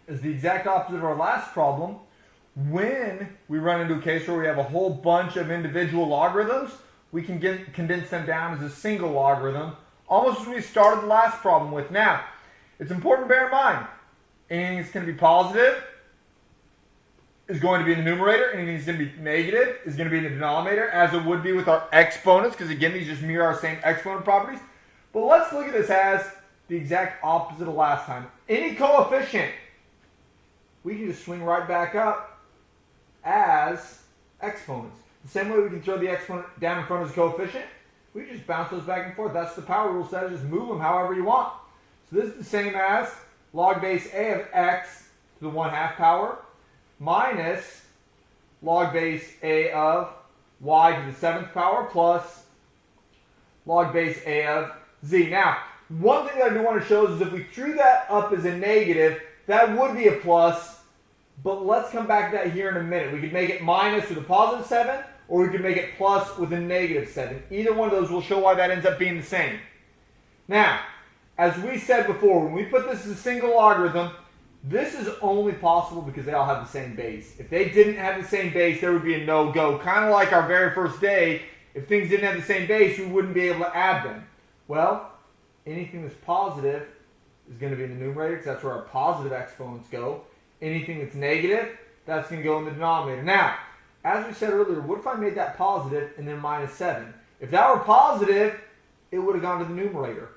is the exact opposite of our last problem. When we run into a case where we have a whole bunch of individual logarithms, we can condense them down as a single logarithm, almost as we started the last problem with. Now, it's important to bear in mind, anything that's going to be positive is going to be in the numerator, anything that's going to be negative is going to be in the denominator, as it would be with our exponents, because again, these just mirror our same exponent properties. But let's look at this as the exact opposite of last time. Any coefficient, we can just swing right back up as exponents. The same way we can throw the exponent down in front of the coefficient, we just bounce those back and forth. That's the power rule says, just move them however you want. So this is the same as log base a of x to the 1/2 power minus log base a of y to the 7th power plus log base a of z. Now, one thing that I do want to show is if we threw that up as a negative, that would be a plus, but let's come back to that here in a minute. We could make it minus with a positive 7, or we could make it plus with a negative 7. Either one of those will show why that ends up being the same. Now, as we said before, when we put this as a single logarithm, this is only possible because they all have the same base. If they didn't have the same base, there would be a no-go. Kind of like our very first day, if things didn't have the same base, we wouldn't be able to add them. Well, anything that's positive is going to be in the numerator because that's where our positive exponents go. Anything that's negative, that's going to go in the denominator. Now, as we said earlier, what if I made that positive and then minus 7? If that were positive, it would have gone to the numerator.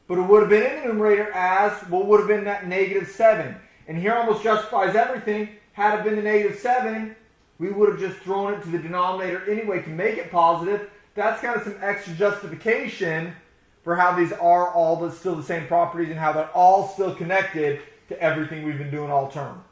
But it would have been in the numerator as what would have been that negative 7. And here almost justifies everything. Had it been the negative 7, we would have just thrown it to the denominator anyway to make it positive. That's kind of some extra justification for how these are all still the same properties and how they're all still connected to everything we've been doing all term.